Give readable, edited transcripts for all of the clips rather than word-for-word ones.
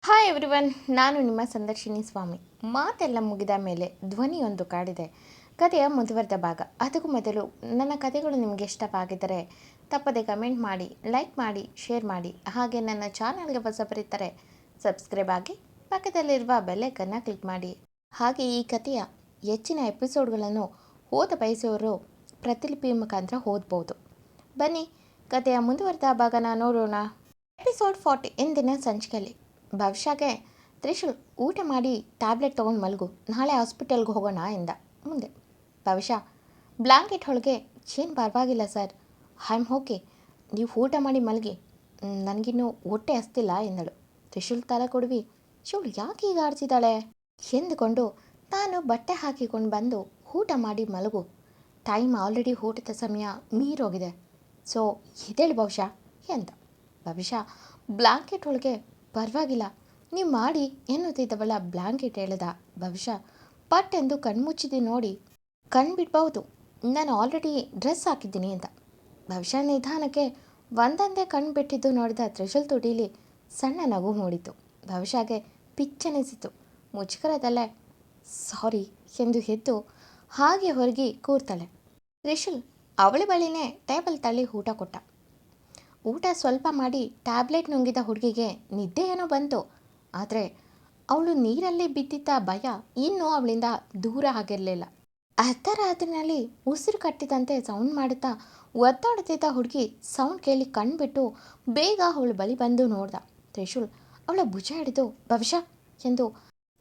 Hi everyone, ನಾನು ನಿಮ್ಮ ಸಂದರ್ಶಿನಿ ಸ್ವಾಮಿ. ಮಾತೆಲ್ಲ ಮುಗಿದ ಮೇಲೆ ಧ್ವನಿಯೊಂದು ಕಾಡಿದೆ. ಕಥೆಯ ಮುಂದುವರೆದ ಭಾಗ. ಅದಕ್ಕೂ ಮೊದಲು ನನ್ನ ಕಥೆಗಳು ನಿಮಗೆ ಇಷ್ಟವಾಗಿದ್ದರೆ ತಪ್ಪದೆ ಕಮೆಂಟ್ ಮಾಡಿ, ಲೈಕ್ ಮಾಡಿ, ಶೇರ್ ಮಾಡಿ. ಹಾಗೆ ನನ್ನ ಚಾನಲ್ಗೆ ಹೊಸಬರಿದ್ದರೆ ಸಬ್ಸ್ಕ್ರೈಬ್ ಆಗಿ ಪಕ್ಕದಲ್ಲಿರುವ ಬೆಲ್ಲೈಕನ್ನು ಕ್ಲಿಕ್ ಮಾಡಿ. ಹಾಗೆ ಈ ಕಥೆಯ ಹೆಚ್ಚಿನ ಎಪಿಸೋಡ್ಗಳನ್ನು ಓದ ಬಯಸುವವರು ಪ್ರತಿಲಿಪಿ ಮುಖಾಂತರ ಓದ್ಬೋದು. ಬನ್ನಿ ಕಥೆಯ ಮುಂದುವರೆದ ಭಾಗನ ನೋಡೋಣ. ಎಪಿಸೋಡ್ 40 ಇಂದಿನ ಸಂಚಿಕೆಯಲ್ಲಿ ಭವಿಷ್ಯಗೆ ತ್ರಿಶೂಲ್ ಊಟ ಮಾಡಿ ಟ್ಯಾಬ್ಲೆಟ್ ತೊಗೊಂಡು ಮಲಗು, ನಾಳೆ ಹಾಸ್ಪಿಟಲ್ಗೆ ಹೋಗೋಣ ಎಂದ. ಮುಂದೆ ಭವಿಷ್ಯ ಬ್ಲ್ಯಾಂಕೆಟ್ ಒಳಗೆ ಏನು ಪರವಾಗಿಲ್ಲ ಸರ್, ಐ ಆಮ್ ಓಕೆ, ನೀವು ಊಟ ಮಾಡಿ ಮಲಗಿ, ನನಗಿನ್ನೂ ಹೊಟ್ಟೆ ಹಸ್ತಿಲ್ಲ ಎಂದಳು. ತ್ರಿಶೂಲ್ ತಲೆ ಕೊಡುವಿ ಶಿವಳು ಯಾಕೆ ಈಗ ಆಡ್ತಿದ್ದಾಳೆ ಎಂದುಕೊಂಡು ತಾನು ಬಟ್ಟೆ ಹಾಕಿಕೊಂಡು ಬಂದು ಊಟ ಮಾಡಿ ಮಲಗು, ಟೈಮ್ ಆಲ್ರೆಡಿ ಊಟದ ಸಮಯ ಮೀರೋಗಿದೆ, ಸೊ ಎದ್ದೇಳು ಭವಿಷ್ಯ ಎಂದ. ಭವಿಷ್ಯ ಬ್ಲ್ಯಾಂಕೆಟ್ ಒಳಗೆ ಪರವಾಗಿಲ್ಲ ನೀವು ಮಾಡಿ ಎನ್ನುತ್ತಿದ್ದವಳ ಬ್ಲ್ಯಾಂಕೆಟ್ ಎಳೆದ. ಭವಿಷ್ಯ ಪಟ್ ಎಂದು ಕಣ್ಮುಚ್ಚಿದ್ದು ನೋಡಿ, ಕಣ್ಣು ಬಿಡ್ಬಹುದು, ನಾನು ಆಲ್ರೆಡಿ ಡ್ರೆಸ್ ಹಾಕಿದ್ದೀನಿ ಅಂತ. ಭವಿಷ್ಯ ನಿಧಾನಕ್ಕೆ ಒಂದೊಂದೇ ಕಣ್ಣು ಬಿಟ್ಟಿದ್ದು ನೋಡಿದ ತ್ರಿಶೂಲ್ ತುಟಿಲಿ ಸಣ್ಣ ನಗು ಮೂಡಿತು. ಭವಿಷ್ಯಗೆ ಪಿಚ್ಚೆನಿಸಿತು. ಮುಜುಗರದಲ್ಲೇ ಸಾರಿ ಎಂದು ಎದ್ದು ಹಾಗೆ ಹೊರಗಿ ಕೂರ್ತಾಳೆ. ತ್ರಿಶೂಲ್ ಅವಳ ಬಳಿನೇ ಟೇಬಲ್ ತಳ್ಳಿ ಊಟ ಕೊಟ್ಟ. ಊಟ ಸ್ವಲ್ಪ ಮಾಡಿ ಟ್ಯಾಬ್ಲೆಟ್ ನುಂಗಿದ ಹುಡುಗಿಗೆ ನಿದ್ದೆ ಏನೋ ಬಂತು. ಆದರೆ ಅವಳು ನೀರಲ್ಲಿ ಬಿದ್ದಿದ್ದ ಭಯ ಇನ್ನೂ ಅವಳಿಂದ ದೂರ ಆಗಿರಲಿಲ್ಲ. ಅರ್ಧರಾತ್ರಿನಲ್ಲಿ ಉಸಿರು ಕಟ್ಟಿದಂತೆ ಸೌಂಡ್ ಮಾಡುತ್ತಾ ಒದ್ದಾಡುತ್ತಿದ್ದ ಹುಡುಗಿ ಸೌಂಡ್ ಕೇಳಿ ಕಣ್ಬಿಟ್ಟು ಬೇಗ ಅವಳ ಬಳಿ ಬಂದು ನೋಡ್ದ. ತ್ರಿಶೂಲ್ ಅವಳ ಭುಜ ಹಿಡಿದು ಭವಿಷ್ಯ ಎಂದು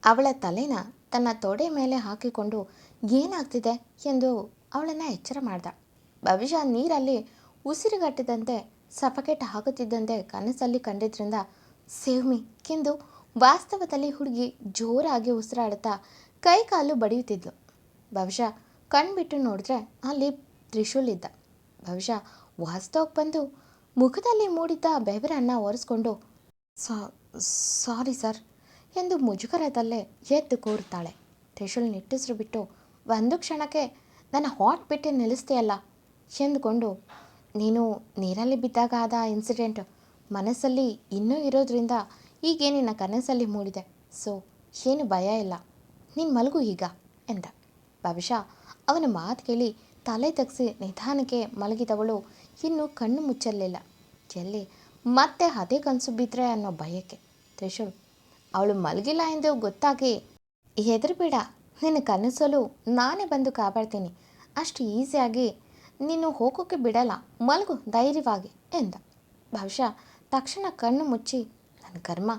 ಅವಳ ತಲೆನ ತನ್ನ ತೊಡೆ ಮೇಲೆ ಹಾಕಿಕೊಂಡು ಏನಾಗ್ತಿದೆ ಎಂದು ಅವಳನ್ನು ಎಚ್ಚರ ಮಾಡ್ದ. ಭವಿಷ್ಯ ನೀರಲ್ಲಿ ಉಸಿರುಗಟ್ಟಿದಂತೆ ಸಫಕೇಟ್ ಆಗುತ್ತಿದ್ದಂತೆ ಕನಸಲ್ಲಿ ಕಂಡಿದ್ರಿಂದ ಸೇವ್ ಮೀ ಎಂದು ವಾಸ್ತವದಲ್ಲಿ ಹುಡುಗಿ ಜೋರಾಗಿ ಉಸಿರಾಡುತ್ತಾ ಕೈ ಕಾಲು ಬಡಿಯುತ್ತಿದ್ಲು. ಭವಿಷ್ಯ ಕಣ್ಬಿಟ್ಟು ನೋಡಿದ್ರೆ ಅಲ್ಲಿ ತ್ರಿಶೂಲ್ ಇದ್ದ. ಭವಿಷ್ಯ ವಾಸ್ತವಕ್ಕೆ ಬಂದು ಮುಖದಲ್ಲಿ ಮೂಡಿದ್ದ ಬೆವರನ್ನು ಒರೆಸ್ಕೊಂಡು ಸಾರಿ ಸರ್ ಎಂದು ಮುಜುಗರದಲ್ಲೇ ಎದ್ದು ಕೂರುತ್ತಾಳೆ. ತ್ರಿಶೂಲ್ ನಿಟ್ಟುಸಿರು ಬಿಟ್ಟು ಒಂದು ಕ್ಷಣಕ್ಕೆ ನನ್ನ ಹಾಟ್ ಬಿಟ್ಟು ನಿಲ್ಲಿಸ್ತೀಯಲ್ಲ ಎಂದುಕೊಂಡು, ನೀನು ನೀರಲ್ಲಿ ಬಿದ್ದಾಗ ಆದ ಇನ್ಸಿಡೆಂಟ್ ಮನಸ್ಸಲ್ಲಿ ಇನ್ನೂ ಇರೋದ್ರಿಂದ ಹೀಗೆ ನಿನ್ನ ಕನಸಲ್ಲಿ ಮೂಡಿದೆ, ಸೊ ಏನು ಭಯ ಇಲ್ಲ, ನೀನು ಮಲಗು ಈಗ ಎಂದ. ಭವಿಷ್ಯ ಅವನ ಮಾತು ಕೇಳಿ ತಲೆ ತಗ್ಸಿ ನಿಧಾನಕ್ಕೆ ಮಲಗಿದವಳು ಇನ್ನೂ ಕಣ್ಣು ಮುಚ್ಚಲಿಲ್ಲ. ಎಲ್ಲಿ ಮತ್ತೆ ಅದೇ ಕನಸು ಬಿದ್ದರೆ ಅನ್ನೋ ಭಯಕ್ಕೆ. ತ್ರಿಶೂಲ್ ಅವಳು ಮಲಗಿಲ್ಲ ಎಂದು ಗೊತ್ತಾಗಿ, ಹೆದರಬೇಡ, ನಿನ್ನ ಕನಸಲು ನಾನೇ ಬಂದು ಕಾಪಾಡ್ತೀನಿ, ಅಷ್ಟು ಈಸಿಯಾಗಿ ನೀನು ಹೋಗೋಕ್ಕೆ ಬಿಡಲ್ಲ, ಮಲಗು ಧೈರ್ಯವಾಗಿ ಎಂದ. ಭವಿಷ್ಯ ತಕ್ಷಣ ಕಣ್ಣು ಮುಚ್ಚಿ, ನನ್ನ ಕರ್ಮ,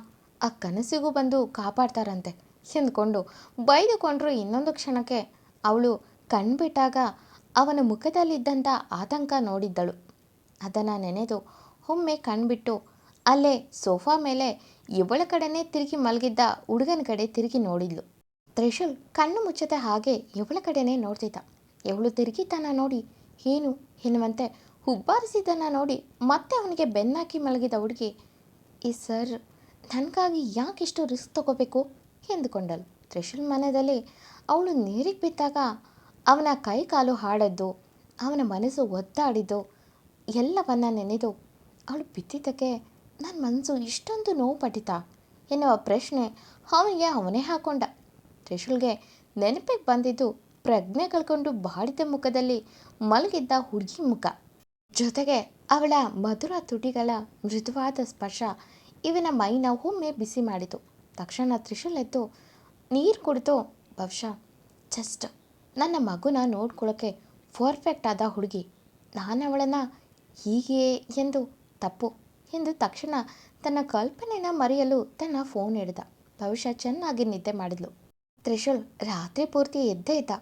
ಆ ಕನಸಿಗೂ ಬಂದು ಕಾಪಾಡ್ತಾರಂತೆ ಎಂದುಕೊಂಡು ಬೈದುಕೊಂಡ್ರು. ಇನ್ನೊಂದು ಕ್ಷಣಕ್ಕೆ ಅವಳು ಕಣ್ಬಿಟ್ಟಾಗ ಅವನ ಮುಖದಲ್ಲಿದ್ದಂಥ ಆತಂಕ ನೋಡಿದ್ದಳು. ಅದನ್ನು ನೆನೆದು ಒಮ್ಮೆ ಕಣ್ಬಿಟ್ಟು ಅಲ್ಲೇ ಸೋಫಾ ಮೇಲೆ ಇವಳ ಕಡೆನೇ ತಿರುಗಿ ಮಲಗಿದ್ದ ಹುಡುಗನ ಕಡೆ ತಿರುಗಿ ನೋಡಿದ್ಲು. ತ್ರಿಶೂಲ್ ಕಣ್ಣು ಮುಚ್ಚದೆ ಹಾಗೆ ಇವಳ ಕಡೆನೇ ನೋಡ್ತಿದ್ದ. ಇವಳು ತಿರುಗಿದ್ದನ್ನು ನೋಡಿ ಏನು ಎನ್ನುವಂತೆ ಹುಬ್ಬಾರಿಸಿದ್ದನ್ನು ನೋಡಿ ಮತ್ತೆ ಅವನಿಗೆ ಬೆನ್ನಾಕಿ ಮಲಗಿದ ಹುಡುಗಿ, ಈ ಸರ್ ನನಗಾಗಿ ಯಾಕಿಷ್ಟು ರಿಸ್ಕ್ ತಗೋಬೇಕು ಎಂದುಕೊಂಡಳು. ತ್ರಿಶೂಲ್ ಮನದಲ್ಲಿ ಅವಳು ನೀರಿಗೆ ಬಿದ್ದಾಗ ಅವನ ಕೈ ಕಾಲು ಹಾಡದ್ದು, ಅವನ ಮನಸ್ಸು ಒದ್ದಾಡಿದ್ದು ಎಲ್ಲವನ್ನ ನೆನೆದು ಅವಳು ಬಿದ್ದಿದ್ದಕ್ಕೆ ನನ್ನ ಮನಸ್ಸು ಇಷ್ಟೊಂದು ನೋವು ಪಟ್ಟಿತಾ ಎನ್ನುವ ಪ್ರಶ್ನೆ ಅವನಿಗೆ ಅವನೇ ಹಾಕೊಂಡ. ತ್ರಿಶೂಲ್ಗೆ ನೆನಪಿಗೆ ಬಂದಿದ್ದು ಪ್ರಜ್ಞೆ ಕಳ್ಕೊಂಡು ಬಾಡಿದ ಮುಖದಲ್ಲಿ ಮಲಗಿದ್ದ ಹುಡುಗಿ ಮುಖ, ಜೊತೆಗೆ ಅವಳ ಮಧುರ ತುಟಿಗಳ ಮೃದುವಾದ ಸ್ಪರ್ಶ ಇವನ ಮೈನ ಒಮ್ಮೆ ಬಿಸಿ ಮಾಡಿತು. ತಕ್ಷಣ ತ್ರಿಶೂಲ್ ಎದ್ದು ನೀರು ಕುಡಿದು, ಭವಿಷ್ಯ ಜಸ್ಟ್ ನನ್ನ ಮಗುನ ನೋಡ್ಕೊಳ್ಳೋಕ್ಕೆ ಪರ್ಫೆಕ್ಟ್ ಆದ ಹುಡುಗಿ, ನಾನು ಅವಳನ್ನು ಹೀಗೆ ಎಂದು ತಪ್ಪು ಎಂದು ತಕ್ಷಣ ತನ್ನ ಕಲ್ಪನೆನ ಮರೆಯಲು ತನ್ನ ಫೋನ್ ಹಿಡಿದ. ಭವಿಷ್ಯ ಚೆನ್ನಾಗಿ ನಿದ್ದೆ ಮಾಡಿದ್ಲು. ತ್ರಿಶೂಲ್ ರಾತ್ರಿ ಪೂರ್ತಿ ಎದ್ದೇ ಇದ್ದ.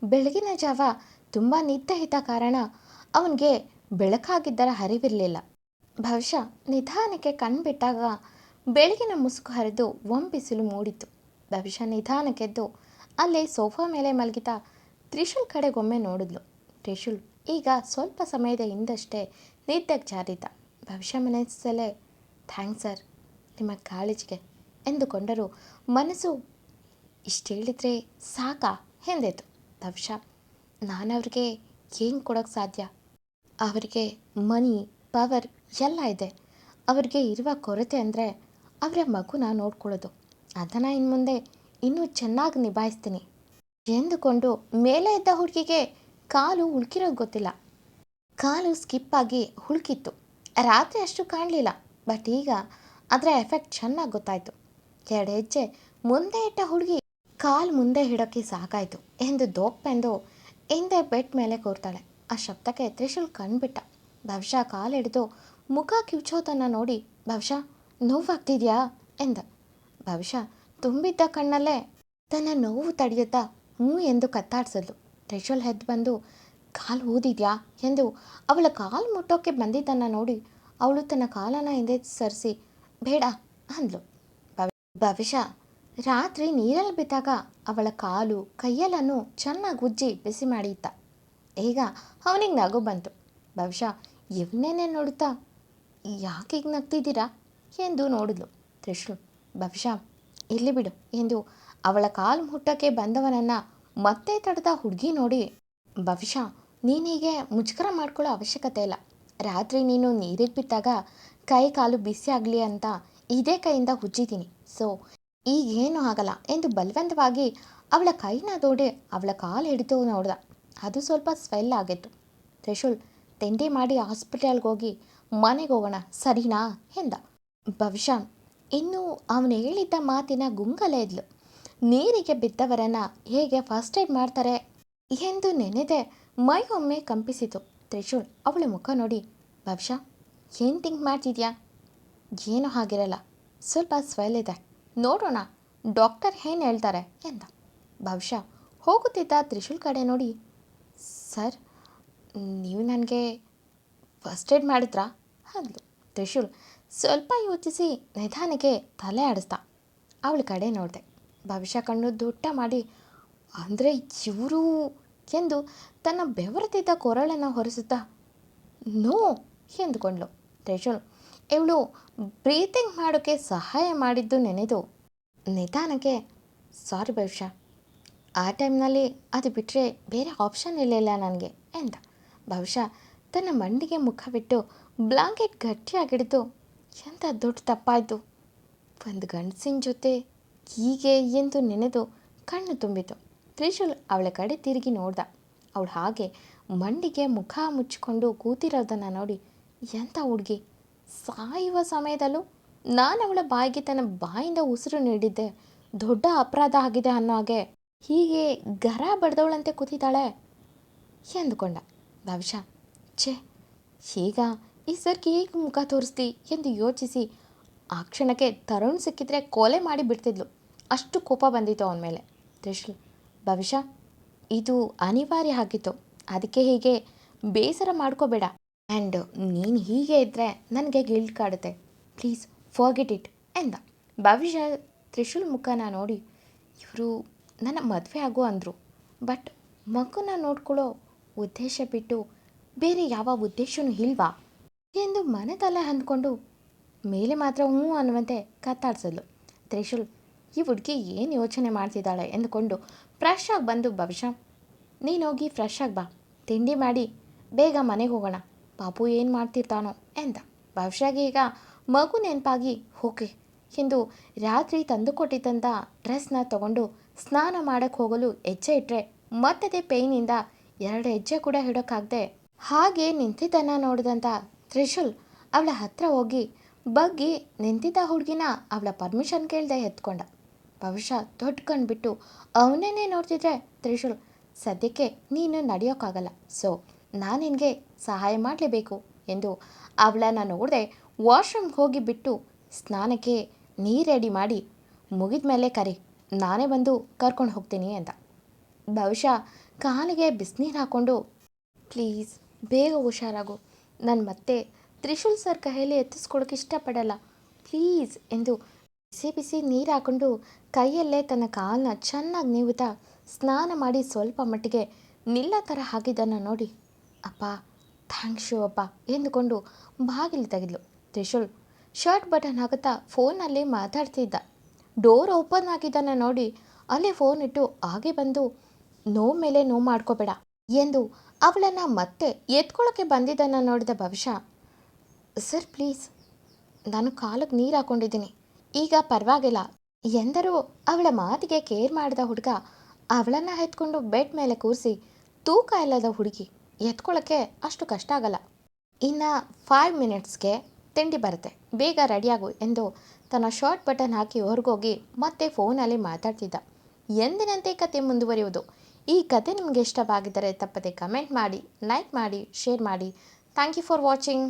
ಬೆಳಗಿನ ಜಾವ ತುಂಬ ನಿದ್ದೆ ಇದ್ದ ಕಾರಣ ಅವನಿಗೆ ಬೆಳಕಾಗಿದ್ದರ ಅರಿವಿರಲಿಲ್ಲ. ಭವಿಷ್ಯ ನಿಧಾನಕ್ಕೆ ಕಣ್ಬಿಟ್ಟಾಗ ಬೆಳಗಿನ ಮುಸುಕು ಹರಿದು ಒಂಬಿಸಿಲು ಮೂಡಿತ್ತು. ಭವಿಷ್ಯ ನಿಧಾನಕ್ಕೆದ್ದು ಅಲ್ಲೇ ಸೋಫಾ ಮೇಲೆ ಮಲಗಿದ ತ್ರಿಶೂಲ್ ಕಡೆಗೊಮ್ಮೆ ನೋಡಿದ್ಲು. ತ್ರಿಶೂಲ್ ಈಗ ಸ್ವಲ್ಪ ಸಮಯದ ಹಿಂದಷ್ಟೇ ನಿದ್ದೆಗೆ ಜಾರಿದ್ದ. ಭವಿಷ್ಯ ಮನಸ್ಸಲ್ಲೇ ಥ್ಯಾಂಕ್ಸ್ ಸರ್ ನಿಮ್ಮ ಕಾಳಜಿಗೆ ಎಂದುಕೊಂಡರೂ ಮನಸ್ಸು ಇಷ್ಟು ಹೇಳಿದರೆ ಸಾಕಾ ಎಂದಿತು. ಭವಿಷ್ಯ ನಾನು ಅವ್ರಿಗೆ ಏನು ಕೊಡೋಕ್ಕೆ ಸಾಧ್ಯ, ಅವರಿಗೆ ಮನಿ ಪವರ್ ಎಲ್ಲ ಇದೆ, ಅವರಿಗೆ ಇರುವ ಕೊರತೆ ಅಂದರೆ ಅವರ ಮಗುನ ನೋಡ್ಕೊಳ್ಳೋದು. ಅದನ್ನು ಇನ್ನು ಮುಂದೆ ಇನ್ನೂ ಚೆನ್ನಾಗಿ ನಿಭಾಯಿಸ್ತೀನಿ ಎಂದುಕೊಂಡು ಮೇಲೆ ಇದ್ದ ಹುಡುಗಿಗೆ ಕಾಲು ಉಳ್ಕಿರೋದು ಗೊತ್ತಿಲ್ಲ. ಕಾಲು ಸ್ಕಿಪ್ ಆಗಿ ಹುಳುಕಿತ್ತು. ರಾತ್ರಿ ಅಷ್ಟು ಕಾಣಲಿಲ್ಲ, ಬಟ್ ಈಗ ಅದರ ಎಫೆಕ್ಟ್ ಚೆನ್ನಾಗಿ ಗೊತ್ತಾಯಿತು. 2 ಹೆಜ್ಜೆ ಮುಂದೆ ಇಟ್ಟ ಹುಡುಗಿ ಕಾಲು ಮುಂದೆ ಇಡೋಕ್ಕೆ ಸಾಕಾಯಿತು ಎಂದು ದೋಪ್ಪೆಂದು ಹಿಂದೆ ಬೆಡ್ ಮೇಲೆ ಕೂರ್ತಾಳೆ. ಆ ಶಬ್ದಕ್ಕೆ ತ್ರಿಶೂಲ್ ಕಣ್ಬಿಟ್ಟ. ಬಹುಶಃ ಕಾಲು ಹಿಡಿದು ಮುಖ ಕಿವುಚೋದನ್ನು ನೋಡಿ, ಬಹುಶಃ ನೋವಾಗ್ತಿದ್ಯಾ ಎಂದ. ಬಹುಶಃ ತುಂಬಿದ್ದ ಕಣ್ಣಲ್ಲೇ ತನ್ನ ನೋವು ತಡೆಯುತ್ತಾ ಎಂದು ಕತ್ತಾಡಿಸಿದ್ಲು. ತ್ರಿಶೂಲ್ ಎದ್ದು ಬಂದು, ಕಾಲು ಊದಿದ್ಯಾ ಎಂದು ಅವಳ ಕಾಲು ಮುಟ್ಟೋಕ್ಕೆ ಬಂದಿದ್ದನ್ನು ನೋಡಿ ಅವಳು ತನ್ನ ಕಾಲನ್ನು ಹಿಂದೆ ಸರಿಸಿ ಬೇಡ ಅಂದ್ಲು. ಬಹುಶಃ ರಾತ್ರಿ ನೀರಲ್ಲಿ ಬಿದ್ದಾಗ ಅವಳ ಕಾಲು ಕೈಯಲ್ಲನ್ನು ಚೆನ್ನಾಗಿ ಉಜ್ಜಿ ಬಿಸಿ ಮಾಡಿ ಇತ್ತ. ಈಗ ಅವನಿಗೆ ನಗು ಬಂತು. ಬಹುಶಃ ಇವನ್ನೇನೆ ನೋಡುತ್ತಾ ಯಾಕೀಗ ನಗ್ತಿದ್ದೀರಾ ಎಂದು ನೋಡಿದ್ಲು. ತ್ರಿಶೂಲ್ ಬಹುಶಃ ಇಲ್ಲಿ ಬಿಡು ಎಂದು ಅವಳ ಕಾಲು ಮುಟ್ಟಕ್ಕೆ ಬಂದವನನ್ನು ಮತ್ತೆ ತಡೆದ ಹುಡುಗಿ ನೋಡಿ, ಬಹುಶಃ ನೀನೀಗೆ ಮುಜುಗರ ಮಾಡ್ಕೊಳ್ಳೋ ಅವಶ್ಯಕತೆ ಇಲ್ಲ. ರಾತ್ರಿ ನೀನು ನೀರಿಗೆ ಬಿದ್ದಾಗ ಕೈ ಕಾಲು ಬಿಸಿ ಆಗಲಿ ಅಂತ ಇದೇ ಕೈಯಿಂದ ಉಜ್ಜಿದ್ದೀನಿ. ಸೊ ಈಗೇನು ಆಗಲ್ಲ ಎಂದು ಬಲವಂತವಾಗಿ ಅವಳ ಕೈನ ದೋಡಿ ಅವಳ ಕಾಲು ಹಿಡಿದು ನೋಡ್ದ. ಅದು ಸ್ವಲ್ಪ ಸ್ವೆಲ್ ಆಗಿತ್ತು. ತ್ರಿಶೂಲ್ ತಿಂಡಿ ಮಾಡಿ ಹಾಸ್ಪಿಟಲ್ಗೆ ಹೋಗಿ ಮನೆಗೆ ಹೋಗೋಣ ಸರಿನಾ ಎಂದ. ಬಹುಶಃ ಇನ್ನೂ ಅವನು ಹೇಳಿದ್ದ ಮಾತಿನ ಗುಂಗಲೇ ಇದ್ಲು. ನೀರಿಗೆ ಬಿದ್ದವರನ್ನು ಹೇಗೆ ಫಸ್ಟ್ ಏಡ್ ಮಾಡ್ತಾರೆ ಎಂದು ನೆನೆದೆ ಮೈ ಒಮ್ಮೆ ಕಂಪಿಸಿತು. ತ್ರಿಶೂಲ್ ಅವಳ ಮುಖ ನೋಡಿ, ಬಹುಶಃ ಏನು ಥಿಂಕ್ ಮಾಡ್ತಿದ್ಯಾ? ಏನೂ ಆಗಿರಲ್ಲ, ಸ್ವಲ್ಪ ಸ್ವೆಲ್ ಇದೆ, ನೋಡೋಣ ಡಾಕ್ಟರ್ ಏನು ಹೇಳ್ತಾರೆ ಎಂದ. ಬಹುಶಃ ಹೋಗುತ್ತಿದ್ದ ತ್ರಿಶೂಲ್ ಕಡೆ ನೋಡಿ, ಸರ್ ನೀವು ನನಗೆ ಫಸ್ಟ್ ಏಡ್ ಮಾಡಿದ್ರಾ ಅಂದ್ಲು. ತ್ರಿಶೂಲ್ ಸ್ವಲ್ಪ ಯೋಚಿಸಿ ನಿಧಾನಕ್ಕೆ ತಲೆ ಆಡಿಸ್ದ. ಅವಳ ಕಡೆ ನೋಡಿದೆ. ಬಹುಶಃ ಕಣ್ಣು ದೊಡ್ಡ ಮಾಡಿ, ಅಂದರೆ ಇವರು ಎಂದು ತನ್ನ ಬೆವರುತ್ತಿದ್ದ ಕೊರಳನ್ನು ಹೊರಿಸುತ್ತಾ ನೋ ಎಂದುಕೊಂಡ್ಳು. ತ್ರಿಶೂಲ್ ಇವಳು ಬ್ರೀತಿಂಗ್ ಮಾಡೋಕ್ಕೆ ಸಹಾಯ ಮಾಡಿದ್ದು ನೆನೆದು ನಿಧಾನಕ್ಕೆ, ಸಾರಿ ಬಹುಶಃ ಆ ಟೈಮ್ನಲ್ಲಿ ಅದು ಬಿಟ್ಟರೆ ಬೇರೆ ಆಪ್ಷನ್ ಇರಲಿಲ್ಲ ನನಗೆ ಎಂದ. ಬಹುಶಃ ತನ್ನ ಮಂಡಿಗೆ ಮುಖವಿಟ್ಟು ಬ್ಲಾಂಕೆಟ್ ಗಟ್ಟಿಯಾಗಿಡಿದು, ಎಂಥ ದೊಡ್ಡ ತಪ್ಪಾಯಿತು, ಒಂದು ಗಂಡಸಿನ ಜೊತೆ ಹೀಗೆ ಎಂದು ನೆನೆದು ಕಣ್ಣು ತುಂಬಿತು. ತ್ರಿಶೂಲ್ ಅವಳ ಕಡೆ ತಿರುಗಿ ನೋಡ್ದ. ಅವಳು ಹಾಗೆ ಮಂಡಿಗೆ ಮುಖ ಮುಚ್ಚಿಕೊಂಡು ಕೂತಿರೋದನ್ನು ನೋಡಿ, ಎಂಥ ಹುಡುಗಿ, ಸಾಯುವ ಸಮಯದಲ್ಲೂ ನಾನು ಅವಳ ಬಾಯಿಗೆ ತನ್ನ ಬಾಯಿಂದ ಉಸಿರು ನೀಡಿದ್ದೆ ದೊಡ್ಡ ಅಪರಾಧ ಆಗಿದೆ ಅನ್ನೋ ಹಾಗೆ ಹೀಗೆ ಗರ ಬಡ್ದವಳಂತೆ ಕೂತಿದ್ದಾಳೆ ಎಂದುಕೊಂಡ. ಬಹುಶಃ ಛೇ, ಈಗ ಈ ಸರ್ಗೆ ಹೇಗೆ ಮುಖ ತೋರಿಸ್ತಿ ಎಂದು ಯೋಚಿಸಿ ಆ ಕ್ಷಣಕ್ಕೆ ತರುಣ್ ಸಿಕ್ಕಿದ್ರೆ ಕೊಲೆ ಮಾಡಿ ಬಿಡ್ತಿದ್ಲು, ಅಷ್ಟು ಕೋಪ ಬಂದಿತ್ತು ಅವನ ಮೇಲೆ. ತ್ರಿಶೂಲ್ ಬಹುಶಃ ಇದು ಅನಿವಾರ್ಯ ಆಗಿತ್ತು, ಅದಕ್ಕೆ ಹೀಗೆ ಬೇಸರ ಮಾಡ್ಕೋಬೇಡ. ಆ್ಯಂಡ್ ನೀನು ಹೀಗೆ ಇದ್ದರೆ ನನಗೆ ಗಿಲ್ಟ್ ಕಾಡುತ್ತೆ, ಪ್ಲೀಸ್ ಫರ್ಗೆಟ್ ಇಟ್ ಎಂದ. ಬಹುಶಃ ತ್ರಿಶೂಲ್ ಮುಖನ ನೋಡಿ, ಇವರು ನನ್ನ ಮದುವೆ ಆಗು ಅಂದರು, ಬಟ್ ಮಗುನ ನೋಡ್ಕೊಳ್ಳೋ ಉದ್ದೇಶ ಬಿಟ್ಟು ಬೇರೆ ಯಾವ ಉದ್ದೇಶವೂ ಇಲ್ವಾ ಎಂದು ಮನದಲ್ಲೇ ಅಂದ್ಕೊಂಡು ಮೇಲೆ ಮಾತ್ರ ಹ್ಞೂ ಅನ್ನುವಂತೆ ಕತ್ತಾಡಿಸಿದ್ಲು. ತ್ರಿಶೂಲ್ ಈ ಹುಡುಗಿ ಏನು ಯೋಚನೆ ಮಾಡ್ತಿದ್ದಾಳೆ ಎಂದುಕೊಂಡು ಫ್ರೆಶ್ ಆಗಿ ಬಂದು, ಬಹುಶಃ ನೀನು ಹೋಗಿ ಫ್ರೆಶ್ ಆಗಿ ಬಾ, ತಿಂಡಿ ಮಾಡಿ ಬೇಗ ಮನೆಗೆ ಹೋಗೋಣ, ಪಾಪು ಏನು ಮಾಡ್ತಿರ್ತಾನೋ ಎಂದ. ಬಹುಶಃ ಈಗ ಮಗು ನೆನಪಾಗಿ ಓಕೆ ಎಂದು ರಾತ್ರಿ ತಂದುಕೊಟ್ಟಿದ್ದಂಥ ಡ್ರೆಸ್ನ ತಗೊಂಡು ಸ್ನಾನ ಮಾಡೋಕ್ಕೆ ಹೋಗಲು ಹೆಜ್ಜೆ ಇಟ್ಟರೆ ಮತ್ತದೇ ಪೇಯ್ನಿಂದ 2 ಹೆಜ್ಜೆ ಕೂಡ ಇಡೋಕ್ಕಾಗದೆ ಹಾಗೆ ನಿಂತಿದ್ದನ್ನು ನೋಡಿದಂಥ ತ್ರಿಶೂಲ್ ಅವಳ ಹತ್ರ ಹೋಗಿ ಬಗ್ಗಿ ನಿಂತಿದ್ದ ಹುಡುಗಿನ ಅವಳ ಪರ್ಮಿಷನ್ ಕೇಳದೆ ಎತ್ಕೊಂಡ. ಬಹುಶಃ ದೊಡ್ಡ ಕಣ್ಬಿಟ್ಟು ಅವನೇನೇ ನೋಡ್ತಿದ್ರೆ, ತ್ರಿಶೂಲ್ ಸದ್ಯಕ್ಕೆ ನೀನು ನಡೆಯೋಕ್ಕಾಗಲ್ಲ, ಸೊ ನಾನು ನಿನಗೆ ಸಹಾಯ ಮಾಡಲೇಬೇಕು ಎಂದು ಅವಳನ್ನು ನೋಡದೆ ವಾಶ್ರೂಮ್ಗೆ ಹೋಗಿ ಬಿಟ್ಟು ಸ್ನಾನಕ್ಕೆ ನೀರು ರೆಡಿ ಮಾಡಿ ಮುಗಿದ ಮೇಲೆ ಕರಿ, ನಾನೇ ಬಂದು ಕರ್ಕೊಂಡು ಹೋಗ್ತೀನಿ ಎಂದ. ಬಹುಶಃ ಕಾಲಿಗೆ ಬಿಸಿನೀರು ಹಾಕ್ಕೊಂಡು, ಪ್ಲೀಸ್ ಬೇಗ ಹುಷಾರಾಗು, ನಾನು ಮತ್ತೆ ತ್ರಿಶೂಲ್ ಸರ್ ಕೈಯಲ್ಲಿ ಎತ್ತಿಸ್ಕೊಳಕ್ಕೆ ಇಷ್ಟಪಡಲ್ಲ ಪ್ಲೀಸ್ ಎಂದು ಬಿಸಿ ಬಿಸಿ ನೀರು ಹಾಕ್ಕೊಂಡು ಕೈಯಲ್ಲೇ ತನ್ನ ಕಾಲನ್ನ ಚೆನ್ನಾಗಿ ನೀವುತ್ತಾ ಸ್ನಾನ ಮಾಡಿ ಸ್ವಲ್ಪ ಮಟ್ಟಿಗೆ ನಿಲ್ಲ ಥರ ಆಗಿದ್ದನ್ನು ನೋಡಿ, ಅಪ್ಪ ಥ್ಯಾಂಕ್ಸ್ ಯು ಅಪ್ಪ ಎಂದುಕೊಂಡು ಬಾಗಿಲು ತೆಗೆದ್ಲು. ತ್ರಿಶೂಲ್ ಶರ್ಟ್ ಬಟನ್ ಹಾಕುತ್ತಾ ಫೋನಲ್ಲಿ ಮಾತಾಡ್ತಿದ್ದ. ಡೋರ್ ಓಪನ್ ಆಗಿದ್ದನ್ನು ನೋಡಿ ಅಲ್ಲೇ ಫೋನ್ ಇಟ್ಟು ಹಾಗೆ ಬಂದು, ನೋವು ಮೇಲೆ ನೋವು ಮಾಡ್ಕೋಬೇಡ ಎಂದು ಅವಳನ್ನು ಮತ್ತೆ ಎತ್ಕೊಳ್ಳೋಕ್ಕೆ ಬಂದಿದ್ದನ್ನು ನೋಡಿದ ಬಹುಶಃ, ಸರ್ ಪ್ಲೀಸ್ ನಾನು ಕಾಲಿಗೆ ನೀರು ಹಾಕ್ಕೊಂಡಿದ್ದೀನಿ, ಈಗ ಪರವಾಗಿಲ್ಲ ಎಂದರೂ ಅವಳ ಮಾತಿಗೆ ಕೇರ್ ಮಾಡಿದ ಹುಡುಗ ಅವಳನ್ನು ಎತ್ಕೊಂಡು ಬೆಡ್ ಮೇಲೆ ಕೂರಿಸಿ ತೂಕ ಇಲ್ಲದ ಹುಡುಗಿ ಎತ್ಕೊಳ್ಳೋಕ್ಕೆ ಅಷ್ಟು ಕಷ್ಟ ಆಗಲ್ಲ. ಇನ್ನು 5 ಮಿನಿಟ್ಸ್ಗೆ ತಿಂಡಿ ಬರುತ್ತೆ, ಬೇಗ ರೆಡಿಯಾಗು ಎಂದು ತನ್ನ ಶಾರ್ಟ್ ಬಟನ್ ಹಾಕಿ ಹೊರಗೋಗಿ ಮತ್ತೆ ಫೋನಲ್ಲಿ ಮಾತಾಡ್ತಿದ್ದ. ಎಂದಿನಂತೆ ಕತೆ ಮುಂದುವರಿಯುವುದು. ಈ ಕತೆ ನಿಮಗೆ ಇಷ್ಟವಾಗಿದ್ದರೆ ತಪ್ಪದೆ ಕಮೆಂಟ್ ಮಾಡಿ, ಲೈಕ್ ಮಾಡಿ, ಶೇರ್ ಮಾಡಿ. Thank you for watching.